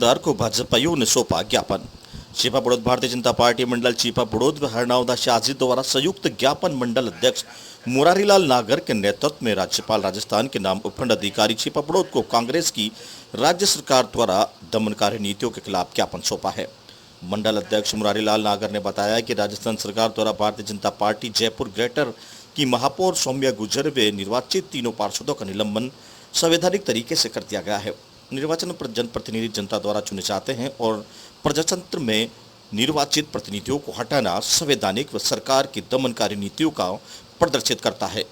तहसीलदार को भाजपाइयों ने सौंपा ज्ञापन। छिपा बड़ौद भारतीय जनता पार्टी मंडल छिपा बड़ौद व हरनावदा शाहजी द्वारा संयुक्त ज्ञापन मंडल अध्यक्ष मुरारीलाल नागर के नेतृत्व में राज्यपाल राजस्थान के नाम उपखंड अधिकारी छिपा बड़ौद को कांग्रेस की राज्य सरकार द्वारा दमनकारी नीतियों के खिलाफ ज्ञापन सौंपा है। मंडल अध्यक्ष मुरारीलाल नागर ने बताया कि राजस्थान सरकार द्वारा भारतीय जनता पार्टी जयपुर ग्रेटर की महापौर सौम्या गुर्जर व निर्वाचित तीनों पार्षदों का निलंबन संवैधानिक तरीके से कर दिया गया है। निर्वाचन पर जनप्रतिनिधि जनता द्वारा चुने जाते हैं और प्रजातंत्र में निर्वाचित प्रतिनिधियों को हटाना संवैधानिक व सरकार की दमनकारी नीतियों का प्रदर्शित करता है।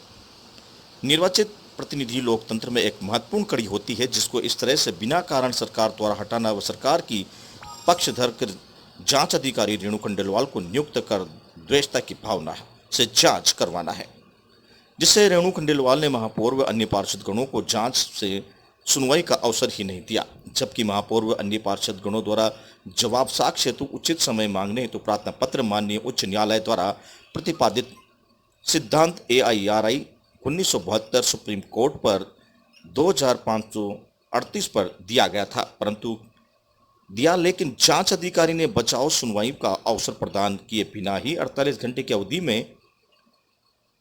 निर्वाचित प्रतिनिधि लोकतंत्र में एक महत्वपूर्ण कड़ी होती है, जिसको इस तरह से बिना कारण सरकार द्वारा हटाना व सरकार की पक्षधर कर जांच अधिकारी रेणु खंडेलवाल को नियुक्त कर द्वेषता की भावना से जांच करवाना है, जिससे रेणु खंडेलवाल ने महापौर व अन्य पार्षद गणों को जांच से सुनवाई का अवसर ही नहीं दिया, जबकि महापौर व अन्य पार्षद गणों द्वारा जवाब साक्ष्य हेतु उचित समय मांगने हेतु प्रार्थना पत्र माननीय उच्च न्यायालय द्वारा प्रतिपादित सिद्धांत AIRI 1972 सुप्रीम कोर्ट पर 2538 पर दिया गया था, परंतु लेकिन जांच अधिकारी ने बचाव सुनवाई का अवसर प्रदान किए बिना ही 48 घंटे की अवधि में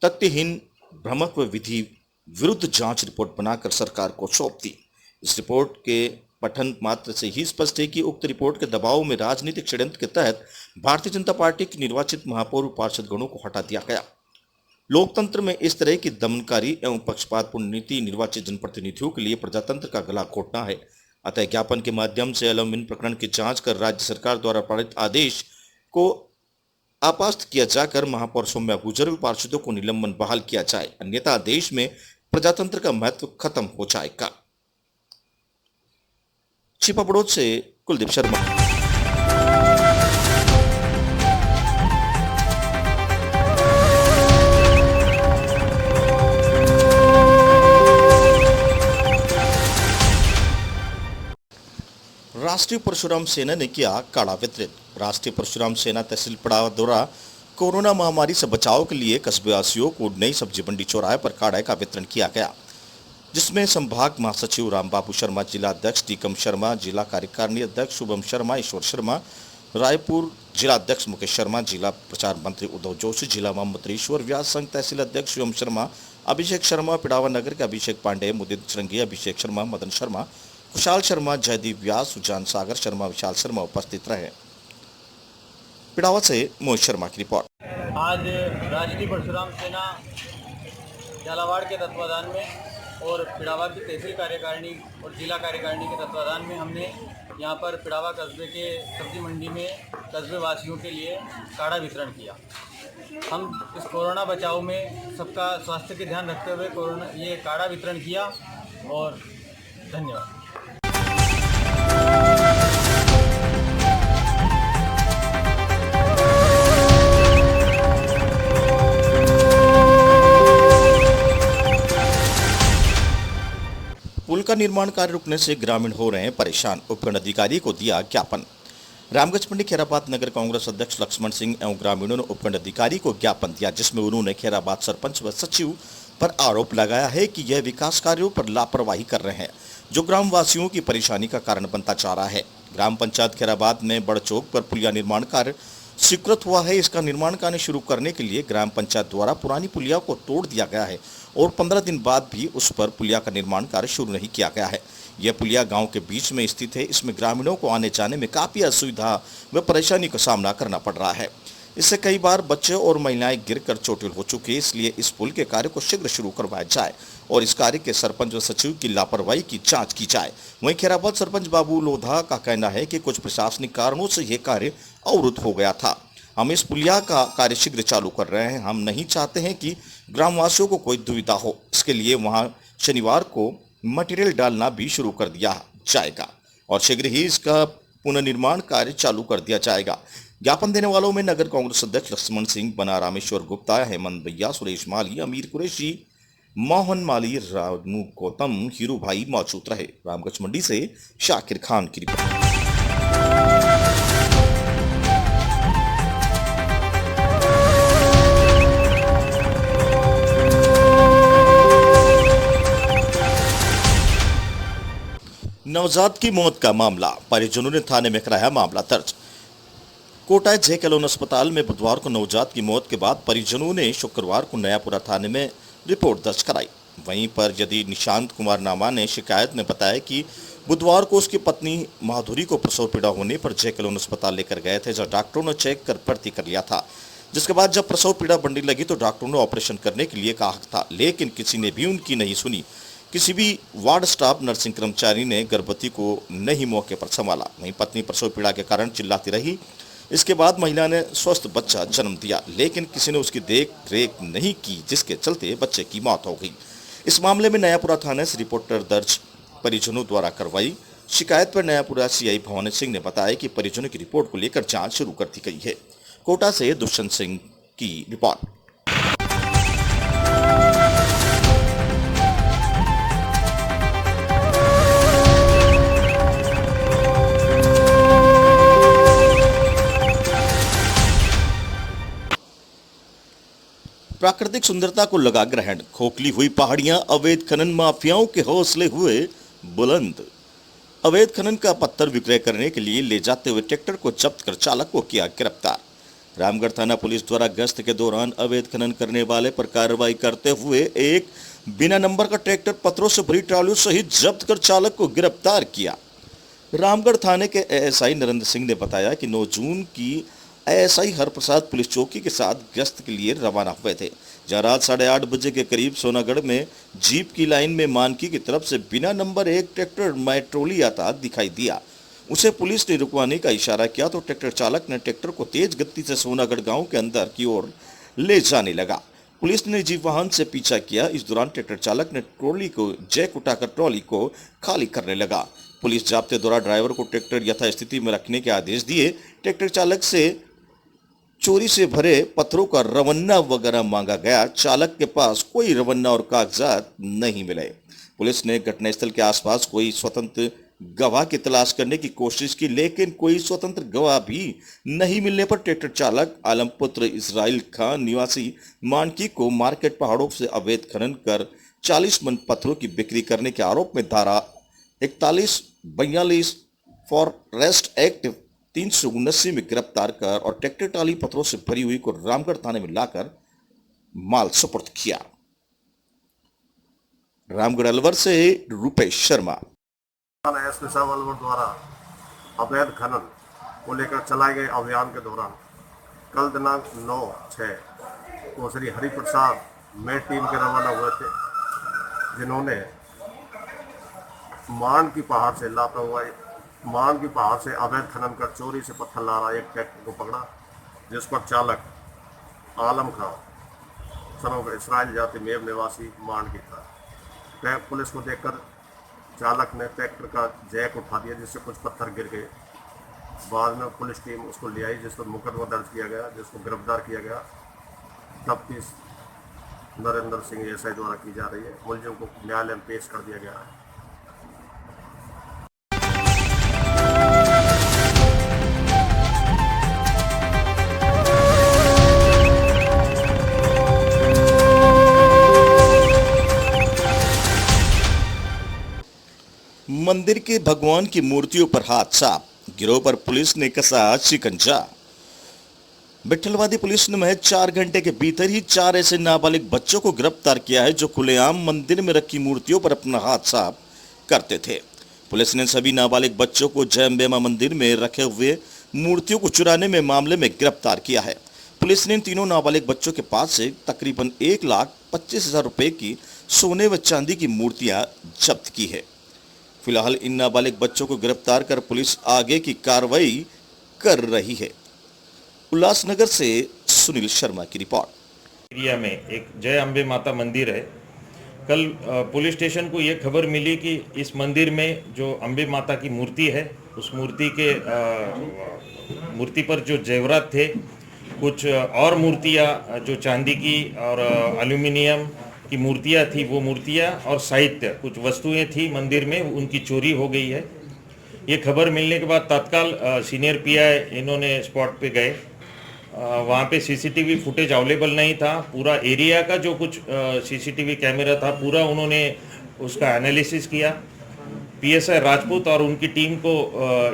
तथ्यहीन भ्रामक व विधि विरुद्ध जांच रिपोर्ट बनाकर सरकार को सौंप दी। इस रिपोर्ट के पठन मात्र से ही स्पष्ट है कि उक्त रिपोर्ट के दबाव में राजनीतिक षड्यंत्र के तहत भारतीय जनता पार्टी की निर्वाचित महापौर पार्षद गणों को हटा दिया गया। लोकतंत्र में इस तरह की दमनकारी एवं पक्षपातपूर्ण नीति निर्वाचित जनप्रतिनिधियों के लिए प्रजातंत्र का गला घोटना है। अतः ज्ञापन के माध्यम से एलुमिन प्रकरण की जांच कर राज्य सरकार द्वारा पारित आदेश को आपास्त किया जाकर महापौर सौम्या गुर्जर व पार्षदों को निलंबन बहाल किया जाए, अन्यथा देश में प्रजातंत्र का महत्व खत्म हो जाएगा। छिपा बड़ौद से कुलदीप शर्मा। राष्ट्रीय परशुराम सेना ने किया काढ़ा वितरित। राष्ट्रीय परशुराम सेना तहसील पड़ाव द्वारा कोरोना महामारी से बचाव के लिए कस्बेवासियों को नई सब्जी मंडी चौराहे पर काढ़े का वितरण किया गया, जिसमें संभाग महासचिव रामबाबू शर्मा, जिला अध्यक्ष टीकम शर्मा, जिला कार्यकारिणी अध्यक्ष शुभम शर्मा, ईश्वर शर्मा, रायपुर जिला अध्यक्ष मुकेश शर्मा, जिला प्रचार मंत्री उद्धव जोशी, जिला महामंत्री ईश्वर व्यास, संघ तहसील अध्यक्ष शिवम शर्मा, अभिषेक शर्मा, पिड़ावा नगर के अभिषेक पांडे, मुदित श्रृंगी, अभिषेक शर्मा, मदन शर्मा, खुशाल शर्मा, जयदीप व्यास, सुजान सागर शर्मा, विशाल शर्मा उपस्थित रहे। पिड़ावा से मोहित शर्मा की रिपोर्ट। आज राष्ट्रीय परशुराम सेना झालावाड़ के तत्वाधान में और पिड़ावा की तहसील कार्यकारिणी और जिला कार्यकारिणी के तत्वाधान में हमने यहाँ पर पिड़ावा कस्बे के सब्जी मंडी में कस्बे वासियों के लिए काढ़ा वितरण किया। हम इस कोरोना बचाव में सबका स्वास्थ्य के ध्यान रखते हुए ये काढ़ा वितरण किया और धन्यवाद। पुल का निर्माण कार्य रुकने से ग्रामीण हो रहे हैं परेशान, उपखंड अधिकारी को दिया ज्ञापन। रामगंज मंडी खैराबाद नगर कांग्रेस अध्यक्ष लक्ष्मण सिंह एवं ग्रामीणों ने उपखंड अधिकारी को ज्ञापन दिया, जिसमें उन्होंने खैराबाद सरपंच व सचिव पर आरोप लगाया है कि यह विकास कार्यों पर लापरवाही कर रहे हैं, जो ग्रामवासियों की परेशानी का कारण बनता जा रहा है। ग्राम पंचायत खैराबाद में बड़ चौक पर पुलिया निर्माण कार्य स्वीकृत हुआ है। इसका निर्माण कार्य शुरू करने के लिए ग्राम पंचायत द्वारा पुरानी पुलिया को तोड़ दिया गया है और 15 दिन बाद भी उस पर पुलिया का निर्माण कार्य शुरू नहीं किया गया है। यह पुलिया गांव के बीच में स्थित है। इसमें ग्रामीणों को आने जाने में काफी असुविधा व परेशानी का सामना करना पड़ रहा है। इससे कई बार बच्चे और महिलाएं गिरकर चोटिल हो चुके हैं। इसलिए इस पुल के कार्य को शीघ्र शुरू करवाया जाए और इस कार्य के सरपंच व सचिव की लापरवाही की जांच की जाए। वहीं खैराबाद सरपंच बाबू लोधा का कहना है कि कुछ प्रशासनिक कारणों से यह कार्य अवरुद्ध हो गया था। हम इस पुलिया का कार्य शीघ्र चालू कर रहे हैं। हम नहीं चाहते हैं कि ग्रामवासियों को कोई दुविधा हो। इसके लिए वहां शनिवार को मटेरियल डालना भी शुरू कर दिया जाएगा और शीघ्र ही इसका पुनर्निर्माण कार्य चालू कर दिया जाएगा। ज्ञापन देने वालों में नगर कांग्रेस अध्यक्ष लक्ष्मण सिंह, बना रामेश्वर गुप्ता, हेमंत भैया, सुरेश माली, अमीर कुरैशी, मोहन माली, रानू गौतम, हीरू भाई मौजूद रहे। रामगंज मंडी से शाकिर खान की रिपोर्ट। नवजात की मौत का मामला, परिजनों ने थाने में कराया मामला दर्ज। कोटा जे कलोन अस्पताल में बुधवार को नवजात की मौत के बाद परिजनों ने शुक्रवार को नयापुरा थाने में रिपोर्ट दर्ज कराई। वहीं पर यदि निशांत कुमार नामा ने शिकायत में बताया कि बुधवार को उसकी पत्नी माधुरी को प्रसव पीड़ा होने पर जे कलोन अस्पताल लेकर गए थे, जहां डॉक्टरों ने चेक कर भर्ती कर लिया था। जिसके बाद जब प्रसव पीड़ा बढ़ने लगी तो डॉक्टरों ने ऑपरेशन करने के लिए कहा था, लेकिन किसी ने भी उनकी नहीं सुनी। किसी भी वार्ड स्टाफ नर्सिंग कर्मचारी ने गर्भवती को नहीं मौके पर संभाला। वहीं पत्नी प्रसव पीड़ा के कारण चिल्लाती रही। इसके बाद महिला ने स्वस्थ बच्चा जन्म दिया, लेकिन किसी ने उसकी देख रेख नहीं की, जिसके चलते बच्चे की मौत हो गई। इस मामले में नयापुरा थाने से रिपोर्ट दर्ज परिजनों द्वारा करवाई। शिकायत पर नयापुरा सीआई भवानी सिंह ने बताया कि परिजनों की रिपोर्ट को लेकर जांच शुरू कर दी गई है। कोटा से दुष्यंत सिंह की रिपोर्ट। प्राकृतिक सुंदरता को लगा ग्रहण, खोखली हुई पहाड़ियां, अवैध खनन माफियाओं के हौसले हुए बुलंद। अवैध खनन का पत्थर विक्रय करने के लिए ले जाते हुए ट्रैक्टर को जब्त कर चालक को किया गिरफ्तार। रामगढ़ थाना पुलिस द्वारा गश्त के दौरान अवैध खनन करने वाले पर कार्रवाई करते हुए एक बिना नंबर का ट्रैक्टर, पत्थरों से भरी ट्रालियों सहित जब्त कर चालक को गिरफ्तार किया। रामगढ़ थाने के एएसआई नरेंद्र सिंह ने बताया कि 9 जून की एएसआई हरप्रसाद पुलिस चौकी के साथ गश्त के लिए रवाना हुए थे, जहां रात 8:30 बजे के करीब सोनागढ़ में जीप की लाइन में मानकी की तरफ से बिना नंबर एक ट्रैक्टर ट्रॉली आता दिखाई दिया। उसे पुलिस ने रुकवाने का इशारा किया तो ट्रैक्टर चालक ने ट्रैक्टर को तेज गति से सोनागढ़ गांव के अंदर की ओर ले जाने लगा। पुलिस ने जीप वाहन से पीछा किया। इस दौरान ट्रैक्टर चालक ने ट्रॉली को जैक उठाकर ट्रॉली को खाली करने लगा। पुलिस जाब्ते द्वारा ड्राइवर को ट्रैक्टर यथास्थिति में रखने के आदेश दिए। ट्रैक्टर चालक से चोरी से भरे पत्थरों का रवन्ना वगैरह मांगा गया। चालक के पास कोई रवन्ना और कागजात नहीं मिले। पुलिस ने घटनास्थल के आसपास कोई स्वतंत्र गवाह की तलाश करने की कोशिश की, लेकिन कोई स्वतंत्र गवाह भी नहीं मिलने पर ट्रैक्टर चालक आलमपुत्र इस्राइल खान निवासी मानकी को मार्केट पहाड़ों से अवैध खनन कर 40 मन पत्थरों की बिक्री करने के आरोप में धारा 41-42 फॉरेस्ट एक्ट 379 में गिरफ्तार कर और ट्रैक्टर ट्राली पत्थरों से भरी हुई को रामगढ़ थाने में लाकर माल सुपुर्द किया। रामगढ़ अलवर से रुपेश शर्मा। एसपी साहब अलवर द्वारा अवैध खनन को लेकर चलाए गए अभियान के दौरान कल दिनांक 9/6 को श्री हरिप्रसाद में टीम के रवाना हुए थे, जिन्होंने मान की पहाड़ से अवैध खनन कर चोरी से पत्थर ला रहा एक ट्रैक्टर को पकड़ा, जिस पर चालक आलम खान सनों इसराइल जाति मेव निवासी मान की था। पुलिस को देखकर चालक ने ट्रैक्टर का जैक उठा दिया, जिससे कुछ पत्थर गिर गए। बाद में पुलिस टीम उसको ले आई, जिस पर मुकदमा दर्ज किया गया, जिसको गिरफ्तार किया गया। तफ्तीश नरेंद्र सिंह एएसआई द्वारा की जा रही है। मुलजिम को न्यायालय में पेश कर दिया गया है। मंदिर के भगवान की मूर्तियों पर हाथ साफ, गिरोह पर पुलिस ने कसा शिकंजा। बिट्ठलवादी पुलिस ने महज 4 घंटे के भीतर ही 4 ऐसे नाबालिग बच्चों को गिरफ्तार किया है जो खुलेआम मंदिर में रखी मूर्तियों पर अपना हाथ साफ करते थे। पुलिस ने सभी नाबालिग बच्चों को जय अम्बे मां मंदिर में रखे हुए मूर्तियों को चुराने में मामले में गिरफ्तार किया है। पुलिस ने इन तीनों नाबालिग बच्चों के पास से तकरीबन 1,25,000 रुपए की सोने व चांदी की मूर्तियां जब्त की है। फिलहाल इन नाबालिग बच्चों को गिरफ्तार कर पुलिस आगे की कार्रवाई कर रही है। उल्लासनगर से सुनील शर्मा की रिपोर्ट। एरिया में एक जय अम्बे माता मंदिर है। कल पुलिस स्टेशन को ये खबर मिली कि इस मंदिर में जो अम्बे माता की मूर्ति है, उस मूर्ति पर जो जेवरात थे, कुछ और मूर्तियाँ जो चांदी की और एल्यूमिनियम की मूर्तियाँ थी, वो मूर्तियाँ और साहित्य कुछ वस्तुएं थी मंदिर में, उनकी चोरी हो गई है। ये खबर मिलने के बाद तत्काल सीनियर पीआई इन्होंने स्पॉट पे गए। वहाँ पे सीसीटीवी फुटेज अवेलेबल नहीं था। पूरा एरिया का जो कुछ सीसीटीवी कैमरा था, पूरा उन्होंने उसका एनालिसिस किया। पीएसआई राजपूत और उनकी टीम को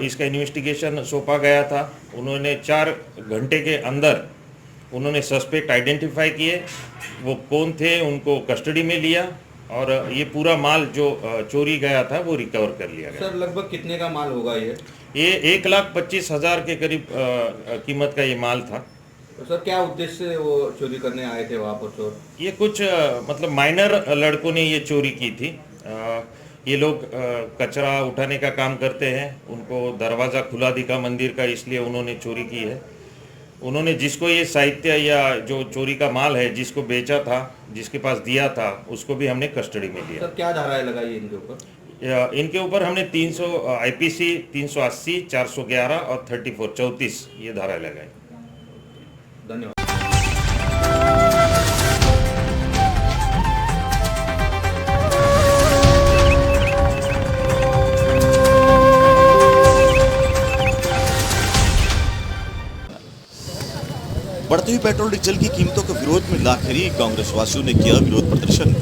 इसका इन्वेस्टिगेशन सौंपा गया था। उन्होंने 4 घंटे के अंदर उन्होंने सस्पेक्ट आइडेंटिफाई किए, वो कौन थे उनको कस्टडी में लिया और ये पूरा माल जो चोरी गया था वो रिकवर कर लिया गया। सर लगभग कितने का माल होगा ये? ये 1,25,000 के करीब कीमत का ये माल था। तो सर क्या उद्देश्य से वो चोरी करने आए थे वहाँ पर चोर? ये कुछ मतलब माइनर लड़कों ने ये चोरी की थी। ये लोग कचरा उठाने का काम करते हैं, उनको दरवाज़ा खुला दिखा मंदिर का, इसलिए उन्होंने चोरी की है। उन्होंने जिसको ये साहित्य या जो चोरी का माल है जिसको बेचा था, जिसके पास दिया था, उसको भी हमने कस्टडी में लिया। सर क्या धाराएं लगाई इनके ऊपर? इनके ऊपर हमने 300 आईपीसी 380, 411 और 34 ये धाराएं लगाई। धन्यवाद। बढ़ती हुई पेट्रोल डीजल की कीमतों के विरोध में लाखेरी कांग्रेस वासियों ने किया विरोध प्रदर्शन।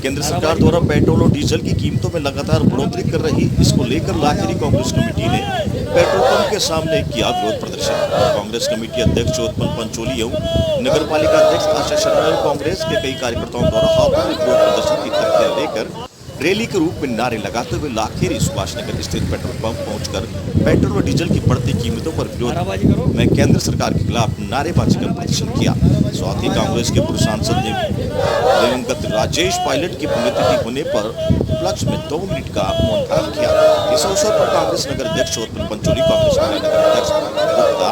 केंद्र सरकार द्वारा पेट्रोल और डीजल की कीमतों में लगातार बढ़ोतरी कर रही, इसको लेकर लाखेरी कांग्रेस कमेटी ने पेट्रोल पंप के सामने किया विरोध प्रदर्शन। कांग्रेस कमेटी अध्यक्ष चोतपन पंचोली एवं नगर पालिका अध्यक्ष आशा शर्मा एवं कांग्रेस के कई कार्यकर्ताओं द्वारा हाथों में विरोध प्रदर्शन की तख्तियां लेकर रैली के रूप में नारे लगाते हुए लाखेरी सुभाष नगर स्थित पेट्रोल पंप पहुंचकर पेट्रोल और डीजल की बढ़ती कीमतों पर विरोध में केंद्र सरकार के खिलाफ नारेबाजी का प्रदर्शन किया। साथ ही कांग्रेस के पूर्व सांसद ने दिवंगत राजेश पायलट की पुण्यतिथि होने पर उपलक्ष्य में 2 मिनट का मौन धारण किया। इस अवसर पर कांग्रेस नगर अध्यक्ष चोतपन पंचोली, कांग्रेस नगर अध्यक्ष गुप्ता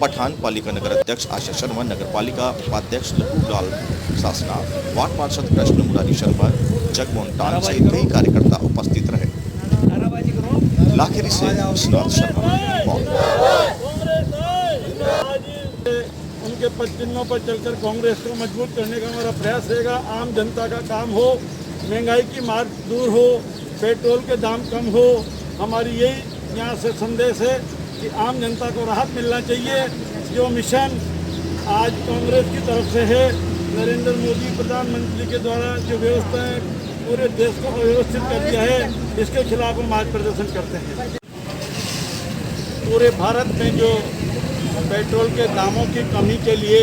पठान, पालिका नगर अध्यक्ष आशा शर्मा, नगर पालिका उपाध्यक्ष लखूलाल सासना, वार्ड पार्षद कृष्ण मुरारी शर्मा, जगमोहन टान सहित कई कार्यकर्ता उपस्थित रहे। लाखेरी से विश्वनाथ शर्मा उनके पदचिन्हों पर चलकर कांग्रेस को मजबूत करने का हमारा प्रयास रहेगा। आम जनता का काम हो, महंगाई की मार दूर हो, पेट्रोल के दाम कम हो। हमारी यही यहाँ से संदेश है कि आम जनता को राहत मिलना चाहिए। जो मिशन आज कांग्रेस की तरफ से है, नरेंद्र मोदी प्रधानमंत्री के द्वारा जो व्यवस्थाएं पूरे देश को अव्यवस्थित कर दिया है, इसके खिलाफ हम आज प्रदर्शन करते हैं। पूरे भारत में जो पेट्रोल के दामों की कमी के लिए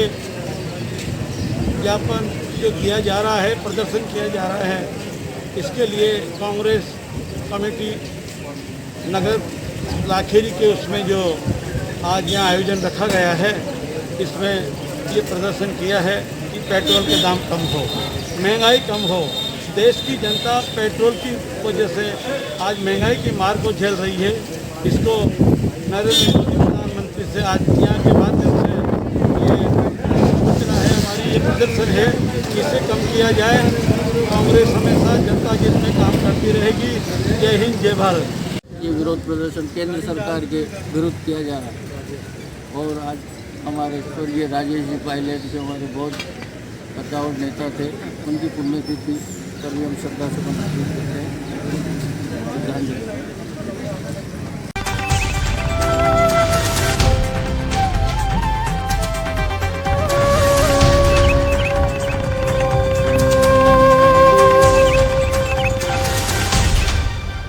ज्ञापन जो दिया जा रहा है, प्रदर्शन किया जा रहा है, इसके लिए कांग्रेस कमेटी नगर लाखेरी के उसमें जो आज यहाँ आयोजन रखा गया है, इसमें ये प्रदर्शन किया है कि पेट्रोल के दाम कम हो, महंगाई कम हो। देश की जनता पेट्रोल की वजह से आज महंगाई की मार को झेल रही है। इसको नरेंद्र मोदी प्रधानमंत्री से आज यहाँ के माध्यम से ये सूचना है, हमारी ये प्रदर्शन है कि इसे कम किया जाए। कांग्रेस हमेशा जनता के हित में काम करती रहेगी। जय हिंद, जय भारत। ये विरोध प्रदर्शन केंद्र सरकार के विरुद्ध किया जा रहा है और आज हमारे स्वर्गीय राजेश जी पायलट जो हमारे बहुत बचाव नेता थे, उनकी पुण्यतिथि पर भी हम श्रद्धा से समर्पित करते हैं। श्रद्धांजलि।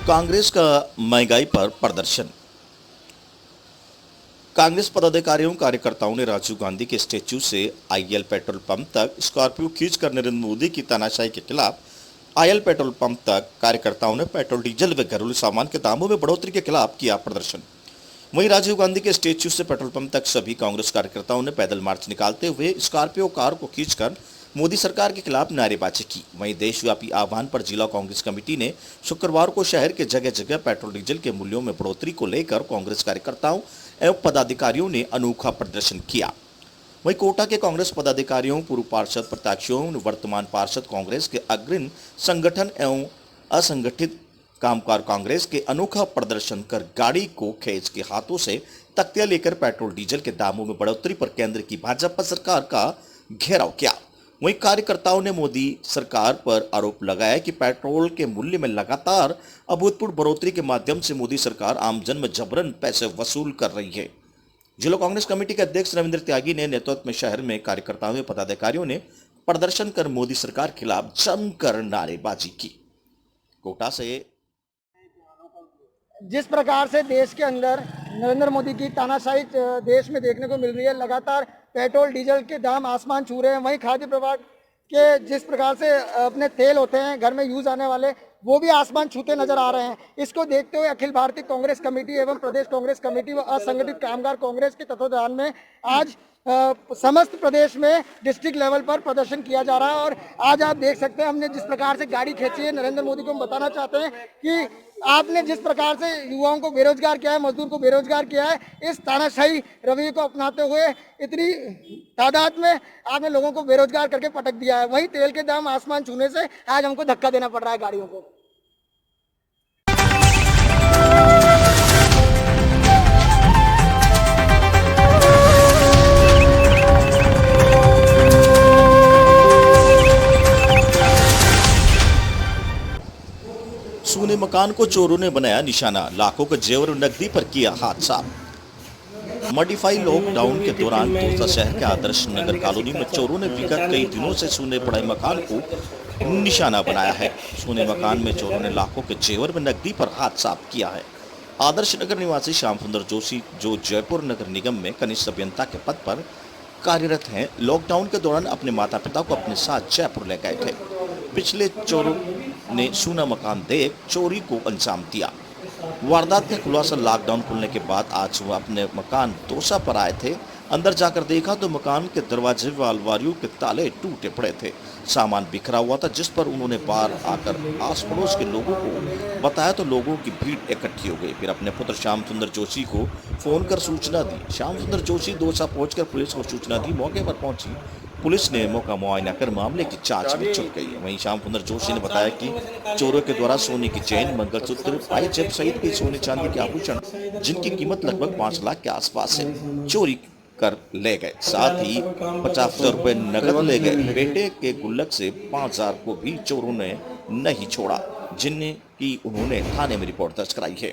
कांग्रेस का महंगाई पर प्रदर्शन। कांग्रेस पदाधिकारियों कार्यकर्ताओं ने राजीव गांधी के स्टैच्यू से आईएल पेट्रोल पंप तक स्कॉर्पियो खींचकर नरेंद्र मोदी की तानाशाही के खिलाफ आईएल पेट्रोल पंप तक कार्यकर्ताओं ने पेट्रोल डीजल व घरेलू सामान के दामों में बढ़ोतरी के खिलाफ किया प्रदर्शन। वहीं राजीव गांधी के स्टैच्यू से पेट्रोल पंप तक सभी कांग्रेस कार्यकर्ताओं ने पैदल मार्च निकालते हुए स्कॉर्पियो कार को खींचकर मोदी सरकार के खिलाफ नारेबाजी की। वहीं देशव्यापी आह्वान पर जिला कांग्रेस कमेटी ने शुक्रवार को शहर के जगह जगह पेट्रोल डीजल के मूल्यों में बढ़ोतरी को लेकर कांग्रेस कार्यकर्ताओं एवं पदाधिकारियों ने अनोखा प्रदर्शन किया। वहीं कोटा के कांग्रेस पदाधिकारियों, पूर्व पार्षद, प्रत्याशियों, वर्तमान पार्षद, कांग्रेस के अग्रणी संगठन एवं असंगठित कामगार कांग्रेस के अनोखा प्रदर्शन कर गाड़ी को खींच के हाथों से तख्तियां लेकर पेट्रोल डीजल के दामों में बढ़ोतरी पर केंद्र की भाजपा सरकार का घेराव किया। वहीं कार्यकर्ताओं ने मोदी सरकार पर आरोप लगाया कि पेट्रोल के मूल्य में लगातार अभूतपूर्व बढ़ोतरी के माध्यम से मोदी सरकार आमजन में जबरन पैसे वसूल कर रही है। जिला कांग्रेस कमेटी के अध्यक्ष रविंद्र त्यागी ने नेतृत्व में शहर में कार्यकर्ताओं व पदाधिकारियों ने प्रदर्शन कर मोदी सरकार के खिलाफ जमकर नारेबाजी की। कोटा से जिस प्रकार से देश के अंदर नरेंद्र मोदी की तानाशाही देश में देखने को मिल रही है, लगातार पेट्रोल डीजल के दाम आसमान छू रहे हैं, वहीं खाद्य विभाग के जिस प्रकार से अपने तेल होते हैं घर में यूज आने वाले, वो भी आसमान छूते नजर आ रहे हैं। इसको देखते हुए अखिल भारतीय कांग्रेस कमेटी एवं प्रदेश कांग्रेस कमेटी व असंगठित कामगार कांग्रेस के तत्वाधान में आज समस्त प्रदेश में डिस्ट्रिक्ट लेवल पर प्रदर्शन किया जा रहा है। और आज आप देख सकते हैं हमने जिस प्रकार से गाड़ी खींची है, नरेंद्र मोदी को हम बताना चाहते हैं कि आपने जिस प्रकार से युवाओं को बेरोजगार किया है, मजदूर को बेरोजगार किया है, इस तानाशाही रवैये को अपनाते हुए इतनी तादाद में आपने लोगों को बेरोजगार करके पटक दिया है। वही तेल के दाम आसमान छूने से आज हमको धक्का देना पड़ रहा है गाड़ियों को। सूने मकान को चोरों ने बनाया निशाना, लाखों के जेवर नकदी पर किया हाथ साफ। मॉडिफाई लॉकडाउन के दौरान दौसा शहर के आदर्श नगर कॉलोनी में चोरों ने विगत कई दिनों से सूने पड़े मकान को निशाना बनाया है। सूने मकान में चोरों ने लाखों के जेवर में नकदी पर हाथ साफ किया है। आदर्श नगर निवासी श्याम सुंदर जोशी, जो जयपुर नगर निगम में कनिष्ठ अभियंता के पद पर कार्यरत हैं, लॉकडाउन के दौरान अपने माता पिता को अपने साथ जयपुर ले गए थे। पिछले चोरों ने सूना मकान देख चोरी को अंजाम दिया। वारदात का खुलासा लॉकडाउन खुलने के बाद आज वह अपने मकान दौसा पर आए थे। अंदर जाकर देखा तो मकान के दरवाजे व अलमारियों के ताले टूटे पड़े थे, सामान बिखरा हुआ था, जिस पर उन्होंने बाहर आकर आस पड़ोस के लोगों को बताया तो लोगों की भीड़ इकट्ठी हो गई। फिर अपने पुत्र श्याम सुंदर जोशी को फोन कर सूचना दी। श्याम सुंदर जोशी दौसा पहुंचकर पुलिस को सूचना दी। मौके पर पहुंची पुलिस ने मौका मुआयना कर मामले की जांच में जुट गई। वहीं श्याम सुंदर जोशी ने बताया कि चोरों के द्वारा सोने की चेन, मंगलसूत्र, पायजेब सहित कई सोने चांदी के आभूषण, जिनकी कीमत लगभग 5 लाख के आसपास है, चोरी कर ले गए। साथ ही 50,000 रुपए नकद ले गए। बेटे के गुल्लक से 5,000 को भी चोरों ने नहीं छोड़ा, जिन्हें की उन्होंने थाने में रिपोर्ट दर्ज कराई है।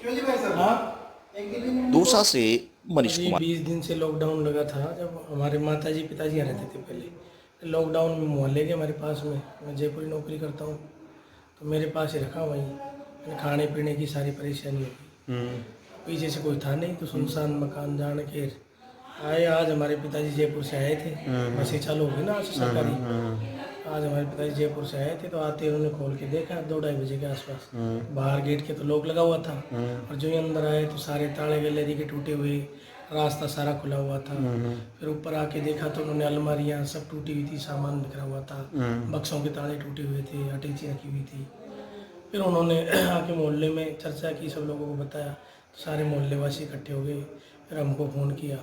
दौसा से मनीष कुमार। 20 दिन से लॉकडाउन लगा था, जब हमारे माताजी पिताजी यहाँ रहते थे पहले। लॉकडाउन में मोहल्ले के हमारे पास में, मैं जयपुरी नौकरी करता हूँ, तो मेरे पास ही रखा। वहीं खाने पीने की सारी परेशानी होगी। पीछे से कोई था नहीं, तो सुनसान मकान जान के आए। आज हमारे पिताजी जयपुर से आए थे, बसें चालू होगी ना आज सरकारी। आज हमारे पिताजी जयपुर से आए थे, तो आते उन्होंने खोल के देखा 2-2:30 बजे के आसपास। बाहर गेट के तो लॉक लगा हुआ था, और जो ही अंदर आए तो सारे ताले गैलरी के टूटे हुए, रास्ता सारा खुला हुआ था। फिर ऊपर आके देखा तो उन्होंने अलमारियाँ सब टूटी हुई थी, सामान बिखरा हुआ था, बक्सों के ताले टूटे हुए थे, अटैची रखी हुई थी। फिर उन्होंने आके मोहल्ले में चर्चा की, सब लोगों को बताया, तो सारे मोहल्ले वासी इकट्ठे हो गए। फिर हमको फ़ोन किया,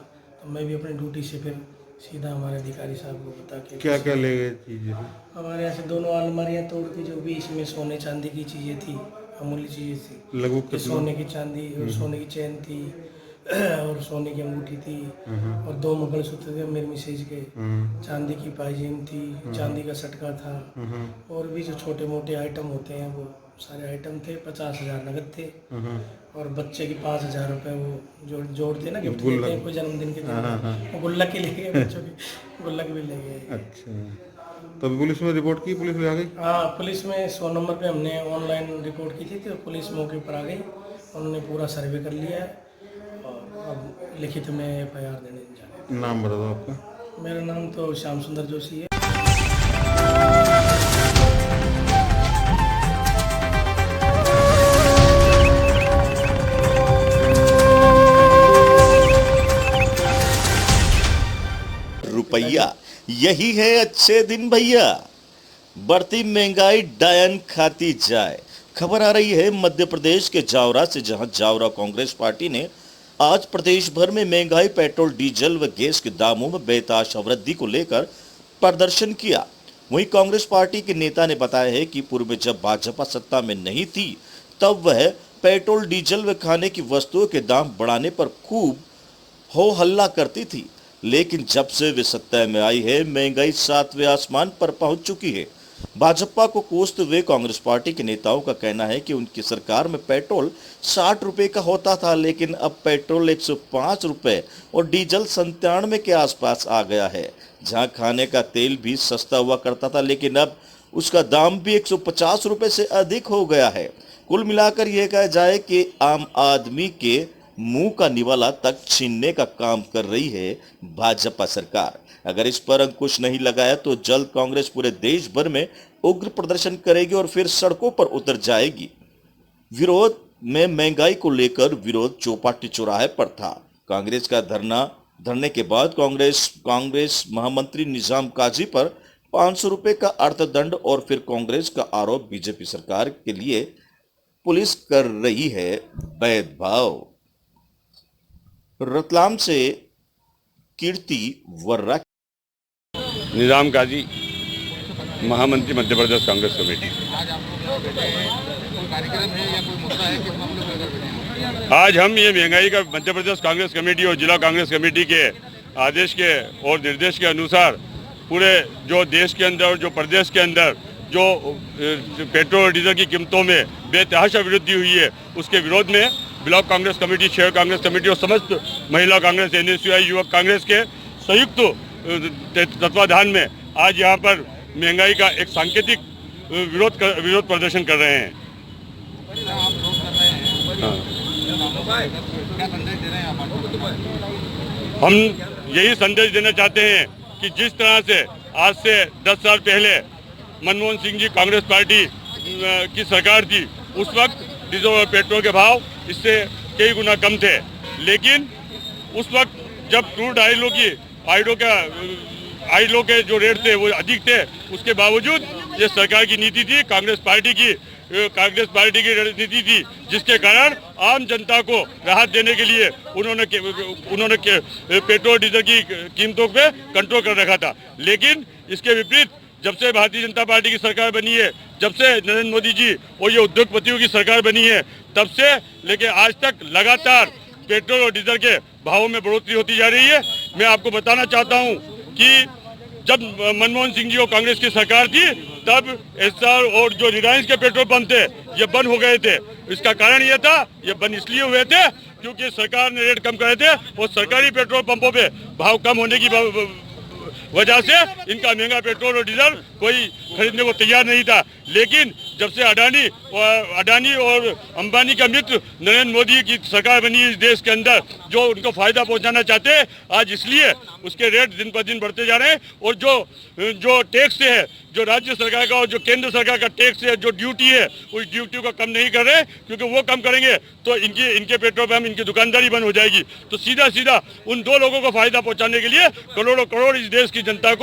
तो मैं भी अपनी ड्यूटी से फिर सीधा हमारे अधिकारी साहब को बता के। क्या क्या ले गए चीज़ें? हमारे यहाँ से 2 अलमारियाँ तोड़ के, जो भी इसमें सोने चांदी की चीज़ें थी, अमूल्य चीज़ें थी, लगभग सोने की चांदी और सोने की चेन थी, और सोने की अंगूठी थी, और 2 मंगलसूत्र थे मेरे मिसेज के, चांदी की पायजेब थी, चांदी का सटका था, और भी जो छोटे मोटे आइटम होते हैं वो सारे आइटम थे। 50,000 नगद थे, और बच्चे की 5,000 रुपये वो जोड़ते ना, गिफ्ट देते हैं कोई जन्मदिन के दिन, वो गुल्लक के ले गए, बच्चों की गुल्लक भी ले गए। अच्छा, तो पुलिस में रिपोर्ट की? पुलिस में आ गई? हाँ, पुलिस में 100 नंबर पे हमने ऑनलाइन रिपोर्ट की थी, तो पुलिस मौके पर आ गई। उन्होंने पूरा सर्वे कर लिया है, और अब लिखित में FIR देने जा रहे हैं। नाम बता दो आपका। मेरा नाम तो श्याम सुंदर जोशी है। रुपया, यही है अच्छे दिन भैया। बढ़ती महंगाई डायन खाती जाए। खबर आ रही है मध्य प्रदेश के जावरा से, जहां जावरा कांग्रेस पार्टी ने आज प्रदेश भर में महंगाई, पेट्रोल, डीजल व गैस के दामों में बेतहाशा वृद्धि को लेकर प्रदर्शन किया। वहीं कांग्रेस पार्टी के नेता ने बताया है कि पूर्व में जब भाजपा सत्ता में नहीं थी, तब वह पेट्रोल, डीजल व खाने की वस्तुओं के दाम बढ़ाने पर खूब हो हल्ला करती थी, लेकिन जब से वे सत्ता में आई है, महंगाई 7वें आसमान पर पहुंच चुकी है। भाजपा को कोसते हुए कांग्रेस पार्टी के नेताओं का कहना है कि उनकी सरकार में पेट्रोल 60 रुपए का होता था, लेकिन अब पेट्रोल 105 रुपए और डीजल 97 के आसपास आ गया है। जहां खाने का तेल भी सस्ता हुआ करता था, लेकिन अब उसका दाम भी 150 रुपए से अधिक हो गया है। कुल मिलाकर यह कहा जाए कि आम आदमी के मुंह का निवाला तक छीनने का काम कर रही है भाजपा सरकार। अगर इस पर अंकुश नहीं लगाया तो जल्द कांग्रेस पूरे देश भर में उग्र प्रदर्शन करेगी और फिर सड़कों पर उतर जाएगी। विरोध में महंगाई को लेकर विरोध चौपाटी चौराहे पर था। कांग्रेस का धरने के बाद कांग्रेस महामंत्री निजाम काजी पर 500 रुपए का अर्थदंड और फिर कांग्रेस का आरोप बीजेपी सरकार के लिए पुलिस कर रही है भेदभाव। रतलाम से कीर्ति वर्रा। निजाम काजी, महामंत्री मध्य प्रदेश कांग्रेस कमेटी। आज हम ये महंगाई का मध्य प्रदेश कांग्रेस कमेटी और जिला कांग्रेस कमेटी के आदेश के और निर्देश के अनुसार पूरे जो देश के अंदर और जो प्रदेश के अंदर जो पेट्रोल और डीजल की कीमतों में बेतहाशा वृद्धि हुई है, उसके विरोध में ब्लॉक कांग्रेस कमेटी, शहर कांग्रेस कमेटी और समस्त महिला कांग्रेस, NSUI, युवक कांग्रेस के संयुक्त तत्वाधान में आज यहाँ पर महंगाई का एक सांकेतिक विरोध प्रदर्शन कर रहे हैं। हम यही संदेश देना चाहते हैं कि जिस तरह से आज से 10 साल पहले मनमोहन सिंह जी कांग्रेस पार्टी की सरकार थी, उस वक्त डीजल और पेट्रोल के भाव इससे कई गुना कम थे, लेकिन उस वक्त जब क्रूड आइलो के जो रेट थे वो अधिक थे, उसके बावजूद ये सरकार की नीति थी, कांग्रेस पार्टी की रणनीति थी, जिसके कारण आम जनता को राहत देने के लिए उन्होंने पेट्रोल डीजल की कीमतों पे कंट्रोल कर रखा था। लेकिन इसके विपरीत जब से भारतीय जनता पार्टी की सरकार बनी है, जब से नरेंद्र मोदी जी और ये उद्योगपतियों की सरकार बनी है, तब से लेके आज तक लगातार पेट्रोल और डीजल के भावों में बढ़ोतरी होती जा रही है। मैं आपको बताना चाहता हूं कि जब मनमोहन सिंह जी और कांग्रेस की सरकार थी, तब एसआर और जो रिलायंस के पेट्रोल पंप थे ये बंद हो गए थे। इसका कारण ये था, ये बंद इसलिए हुए थे क्योंकि सरकार ने रेट कम करे थे और सरकारी पेट्रोल पंपों पे भाव कम होने की वजह से इनका महंगा पेट्रोल और डीजल कोई खरीदने को तैयार नहीं था। लेकिन जब से अडानी और अंबानी का मित्र नरेंद्र मोदी की सरकार बनी इस देश के अंदर, जो उनको फायदा पहुंचाना चाहते हैं, आज इसलिए उसके रेट दिन पर दिन बढ़ते जा रहे हैं। और जो टैक्स है, जो राज्य सरकार का और जो केंद्र सरकार का टैक्स है, जो ड्यूटी है, उस ड्यूटी को कम नहीं कर रहे, क्योंकि वो कम करेंगे तो इनके पेट्रोल पंप, इनकी दुकानदारी बंद हो जाएगी। तो सीधा उन दो लोगों को फायदा पहुंचाने के लिए करोड़ों इस देश की जनता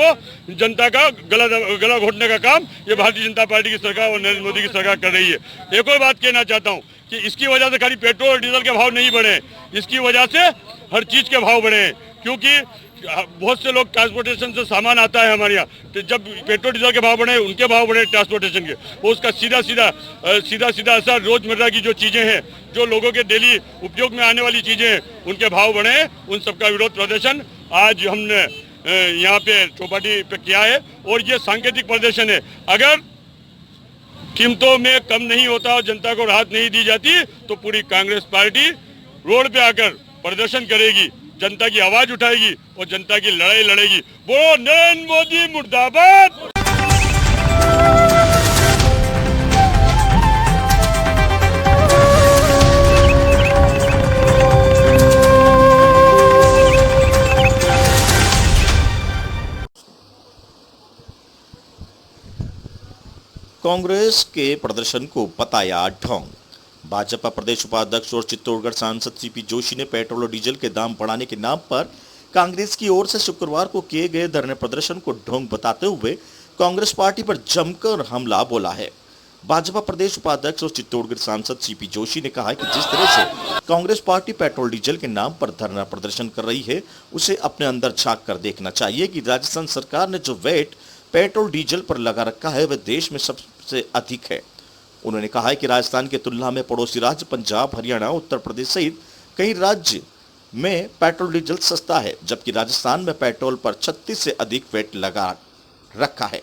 का गला घोटने का काम ये भारतीय जनता पार्टी की सरकार और नरेंद्र मोदी की सरकार कर रही है। एक और बात कहना चाहता हूँ कि इसकी वजह से खाली पेट्रोल और डीजल के भाव नहीं बढ़े, इसकी वजह से हर चीज के भाव बढ़े हैं, क्योंकि बहुत से लोग ट्रांसपोर्टेशन से सामान आता है हमारे यहाँ, तो जब पेट्रोल डीजल के भाव बढ़े, उनके भाव बढ़े ट्रांसपोर्टेशन के, वो उसका सीधा असर रोजमर्रा की जो चीजें हैं, जो लोगों के डेली उपयोग में आने वाली चीजें हैं, उनके भाव बढ़े। उन सबका विरोध प्रदर्शन आज हमने यहाँ पे चौपाटी पे किया है और ये सांकेतिक प्रदर्शन है। अगर कीमतों में कम नहीं होता और जनता को राहत नहीं दी जाती, तो पूरी कांग्रेस पार्टी रोड पे आकर प्रदर्शन करेगी, जनता की आवाज उठाएगी और जनता की लड़ाई लड़ेगी। बोलो नरेंद्र मोदी मुर्दाबाद। कांग्रेस के प्रदर्शन को बताया ढोंग। भाजपा प्रदेश उपाध्यक्ष और चित्तौड़गढ़ सांसद सीपी जोशी ने पेट्रोल और डीजल के दाम बढ़ाने के नाम पर कांग्रेस की ओर से शुक्रवार को किए गए धरने प्रदर्शन को ढोंग बताते हुए कांग्रेस पार्टी पर जमकर हमला बोला है। भाजपा प्रदेश उपाध्यक्ष और चित्तौड़गढ़ सांसद सीपी जोशी ने कहा कि जिस तरह से कांग्रेस पार्टी पेट्रोल डीजल के नाम पर धरना प्रदर्शन कर रही है, उसे अपने अंदर झांक कर देखना चाहिए कि राजस्थान सरकार ने जो वैट पेट्रोल डीजल पर लगा रखा है वह देश में सबसे अधिक है। उन्होंने कहा है कि राजस्थान की तुलना में पड़ोसी राज्य पंजाब, हरियाणा, उत्तर प्रदेश सहित कई राज्य में पेट्रोल डीजल सस्ता है, जबकि राजस्थान में पेट्रोल पर 36 से अधिक वैट लगा रखा है।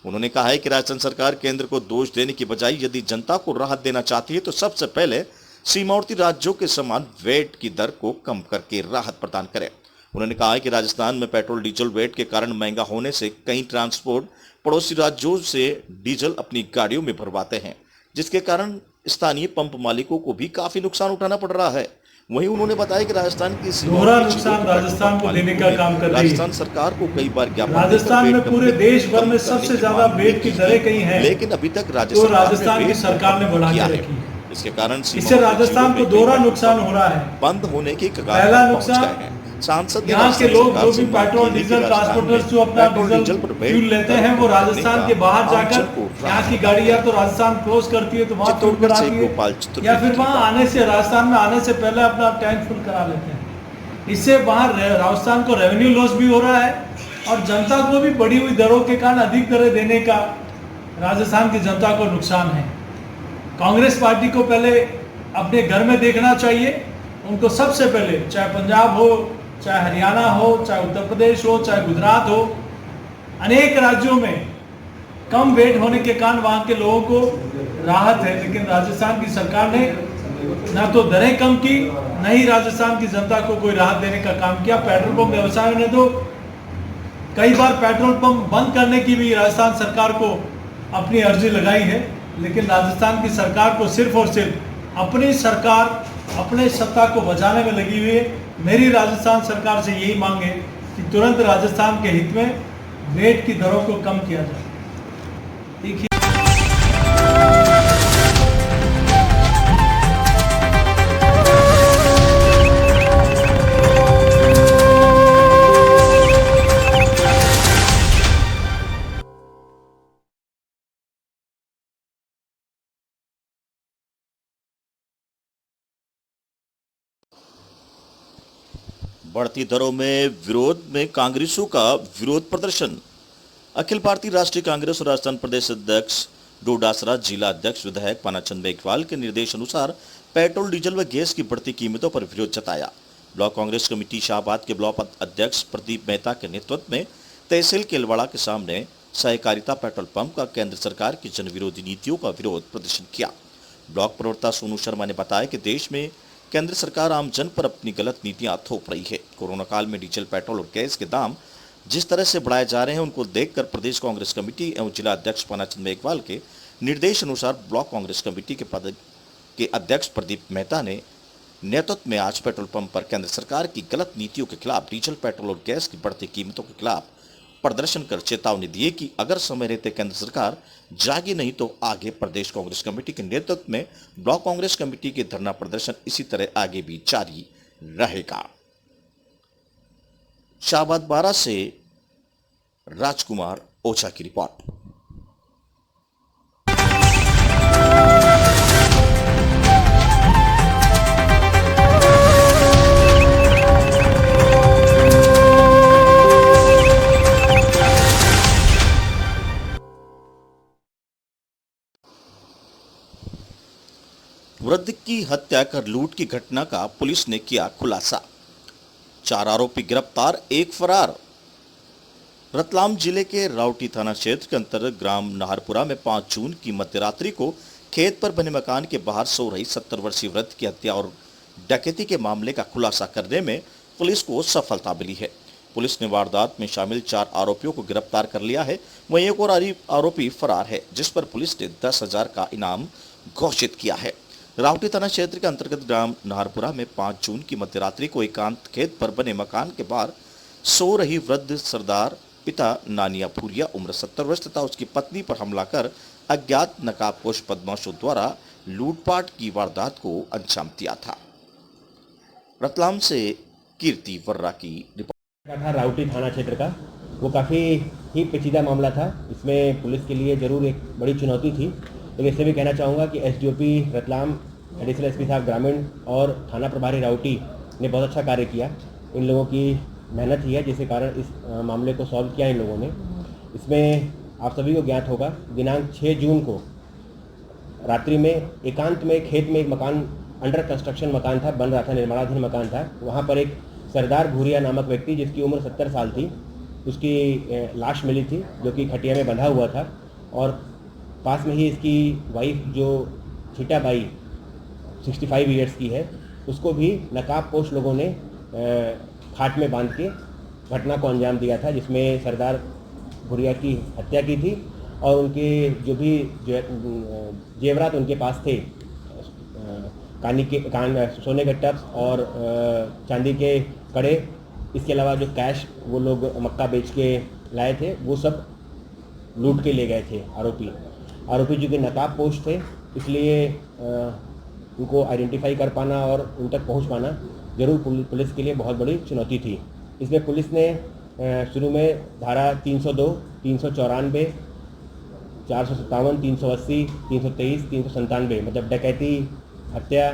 उन्होंने कहा है कि राजस्थान सरकार केंद्र को दोष देने की बजाय यदि जनता को राहत देना चाहती है तो सबसे पहले सीमावर्ती राज्यों के समान वैट की दर को कम करके राहत प्रदान करे। उन्होंने कहा है कि राजस्थान में पेट्रोल डीजल वैट के कारण महंगा होने से कई ट्रांसपोर्ट पड़ोसी राज्यों से डीजल अपनी गाड़ियों में भरवाते हैं, जिसके कारण स्थानीय पंप मालिकों को भी काफी नुकसान उठाना पड़ रहा है। वहीं उन्होंने बताया कि राजस्थान की दोहरा नुकसान राजस्थान को देने का काम कर रही है। राजस्थान सरकार को कई बार ज्ञापन राजस्थान में पूरे देश भर में सबसे ज्यादा बेट की दरें कहीं हैं, लेकिन अभी तक राजस्थान की सरकार ने बढ़ा के रखी है। इसके कारण इससे राजस्थान को दोहरा नुकसान हो रहा है। बंद होने के कगार पहला पर पहुंच नुकसान, गए हैं। सांसद यहाँ के लोग जो भी पेट्रोल डीजल ट्रांसपोर्टर्स जो अपना डीजल फ्यूल लेते हैं वो राजस्थान के बाहर जाकर यहाँ की गाड़ी या तो राजस्थान क्रॉस करती है तो वहाँ फुल कराती है, या फिर वहाँ आने से राजस्थान में आने से पहले अपना टैंक फुल करा लेते हैं। इससे वहाँ राजस्थान को रेवेन्यू लॉस भी हो रहा है और जनता को भी बढ़ी हुई दरों के कारण अधिक दरें देने का राजस्थान की जनता को नुकसान है। कांग्रेस पार्टी को पहले अपने घर में देखना चाहिए। उनको सबसे पहले, चाहे पंजाब हो, चाहे हरियाणा हो, चाहे उत्तर प्रदेश हो, चाहे गुजरात हो, अनेक राज्यों में कम वेट होने के कारण वहां के लोगों को राहत है, लेकिन राजस्थान की सरकार ने न तो दरें कम की, न ही राजस्थान की जनता को कोई राहत देने का काम किया। पेट्रोल पंप व्यवसायियों ने तो कई बार पेट्रोल पंप बंद करने की भी राजस्थान सरकार को अपनी अर्जी लगाई है, लेकिन राजस्थान की सरकार को सिर्फ और सिर्फ अपनी सरकार अपने सत्ता को बचाने में लगी हुई है। मेरी राजस्थान सरकार से यही मांग है कि तुरंत राजस्थान के हित में वेट की दरों को कम किया जाए। देखिए, बढ़ती दरों में विरोध में कांग्रेसियों का विरोध प्रदर्शन। अखिल भारतीय राष्ट्रीय कांग्रेस और राजस्थान प्रदेश अध्यक्ष डोडासरा जिला अध्यक्ष विधायक पानाचंद मेघवाल के निर्देश अनुसार पेट्रोल डीजल व गैस की बढ़ती कीमतों पर विरोध जताया। ब्लॉक कांग्रेस कमेटी शाहबाद के ब्लॉक अध्यक्ष प्रदीप मेहता के नेतृत्व में तहसील केलवाड़ा के सामने सहकारिता पेट्रोल पंप का केंद्र सरकार की जनविरोधी नीतियों का विरोध प्रदर्शन किया। ब्लॉक प्रवक्ता सोनू शर्मा ने बताया कि देश में केंद्र सरकार आम जन पर अपनी गलत नीतियां थोप रही है। कोरोना काल में डीजल, पेट्रोल और गैस के दाम जिस तरह से बढ़ाए जा रहे हैं, उनको देखकर प्रदेश कांग्रेस कमेटी एवं जिला अध्यक्ष पानाचंद मेघवाल के निर्देश अनुसार ब्लॉक कांग्रेस कमेटी के पद के अध्यक्ष प्रदीप मेहता ने नेतृत्व में आज पेट्रोल पंप पर केंद्र सरकार की गलत नीतियों के खिलाफ डीजल, पेट्रोल और गैस की बढ़ती कीमतों के खिलाफ प्रदर्शन कर चेतावनी दी कि अगर समय रहते केंद्र सरकार जागी नहीं तो आगे प्रदेश कांग्रेस कमेटी के नेतृत्व में ब्लॉक कांग्रेस कमेटी के धरना प्रदर्शन इसी तरह आगे भी जारी रहेगा। शाहबाद 12 से राजकुमार ओझा की रिपोर्ट। वृद्ध की हत्या कर लूट की घटना का पुलिस ने किया खुलासा। 4 आरोपी गिरफ्तार, 1 फरार। रतलाम जिले के रावटी थाना क्षेत्र के अंतर्गत ग्राम नाहरपुरा में 5 जून की मध्यरात्रि को खेत पर बने मकान के बाहर सो रही 70 वर्षीय वृद्ध की हत्या और डकैती के मामले का खुलासा करने में पुलिस को सफलता मिली है। पुलिस ने वारदात में शामिल 4 आरोपियों को गिरफ्तार कर लिया है। वहीं एक और आरोपी फरार है, जिस पर पुलिस ने 10,000 का इनाम घोषित किया है। रावटी थाना क्षेत्र के अंतर्गत ग्राम नाहरपुरा में 5 जून की मध्यरात्रि को एकांत खेत पर बने मकान के बाहर सो रही वृद्ध सरदार पिता नानिया फूरिया उम्र 70 वर्ष तथा उसकी पत्नी पर हमला कर अज्ञात नकाबपोश बदमाशों द्वारा लूटपाट की वारदात को अंजाम दिया था। रतलाम से कीर्ति वर्रा की रिपोर्ट। था रावटी थाना क्षेत्र का, वो काफ़ी ही पेचीदा मामला था। इसमें पुलिस के लिए जरूर एक बड़ी चुनौती थी, लेकिन इससे भी कहना चाहूँगा कि एसडीओपी रतलाम, एडिशनल एसपी साहब ग्रामीण और थाना प्रभारी रावटी ने बहुत अच्छा कार्य किया। इन लोगों की मेहनत ही है जिसके कारण इस मामले को सॉल्व किया इन लोगों ने। इसमें आप सभी को ज्ञात होगा, दिनांक 6 जून को रात्रि में एकांत में खेत में एक मकान, अंडर कंस्ट्रक्शन मकान था, बन रहा था, निर्माणाधीन मकान था। वहाँ पर एक सरदार भूरिया नामक व्यक्ति जिसकी उम्र 70 साल थी, उसकी लाश मिली थी जो कि खटिया में बंधा हुआ था। और पास में ही इसकी वाइफ जो छीटाबाई 65 ईयर्स की है, उसको भी नकाबपोश लोगों ने खाट में बांध के घटना को अंजाम दिया था, जिसमें सरदार भूरिया की हत्या की थी और उनके जो भी जेवरात उनके पास थे सोने के टप्स और चांदी के कड़े, इसके अलावा जो कैश वो लोग मक्का बेच के लाए थे वो सब लूट के ले गए थे आरोपी जो कि नकाब पोश थे, इसलिए उनको आइडेंटिफाई कर पाना और उन तक पहुंच पाना जरूर पुलिस के लिए बहुत बड़ी चुनौती थी। इसमें पुलिस ने शुरू में धारा 302, 394, 457, 380, 323, 397 मतलब डकैती, हत्या,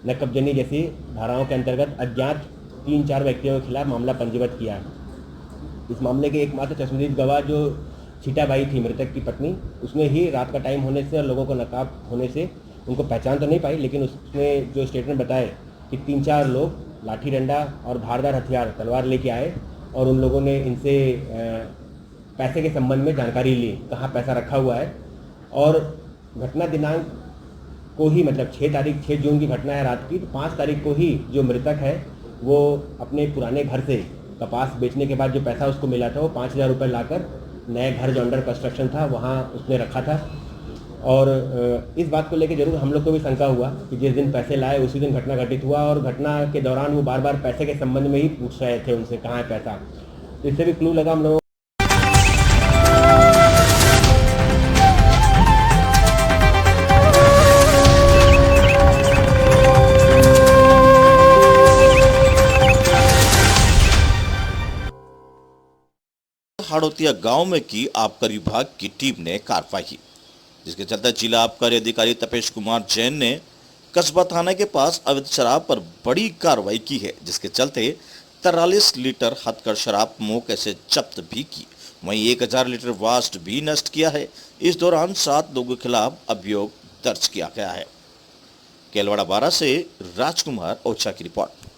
नकबजनी जैसी धाराओं के अंतर्गत अज्ञात 3-4 व्यक्तियों के खिलाफ मामला पंजीबद्ध किया। इस मामले के एकमात्र चश्मदीद गवाह जो छीटाबाई थी, मृतक की पत्नी, उसने ही रात का टाइम होने से और लोगों को नकाब होने से उनको पहचान तो नहीं पाई, लेकिन उसने जो स्टेटमेंट बताए कि 3-4 लोग लाठी डंडा और धारदार हथियार तलवार लेके आए और उन लोगों ने इनसे पैसे के संबंध में जानकारी ली, कहाँ पैसा रखा हुआ है। और घटना दिनांक को ही मतलब 6 जून की घटना है रात की, तो 5 तारीख को ही जो मृतक है वो अपने पुराने घर से कपास बेचने के बाद जो पैसा उसको मिला था वो 5,000 रुपये लाकर नए घर जो अंडर कंस्ट्रक्शन था वहाँ उसने रखा था। और इस बात को लेकर जरूर हम लोग को भी शंका हुआ कि जिस दिन पैसे लाए उसी दिन घटना घटित हुआ, और घटना के दौरान वो बार बार पैसे के संबंध में ही पूछ रहे थे उनसे कहाँ है पैसा, तो इससे भी क्लू लगा हम लोगों। हाड़ोतिया गांव में की आबकारी विभाग की टीम ने कार्रवाई, जिसके चलते जिला आबकारी अधिकारी तपेश कुमार जैन ने कस्बा थाना के पास अवैध शराब पर बड़ी कार्रवाई की है, जिसके चलते 43 लीटर हथकढ़ शराब मौके से जब्त भी की। वहीं 1000 लीटर वास्ट भी नष्ट किया है। इस दौरान 7 लोगों के खिलाफ अभियोग दर्ज किया गया है। केलवाड़ा 12 से राजकुमार ओछा की रिपोर्ट।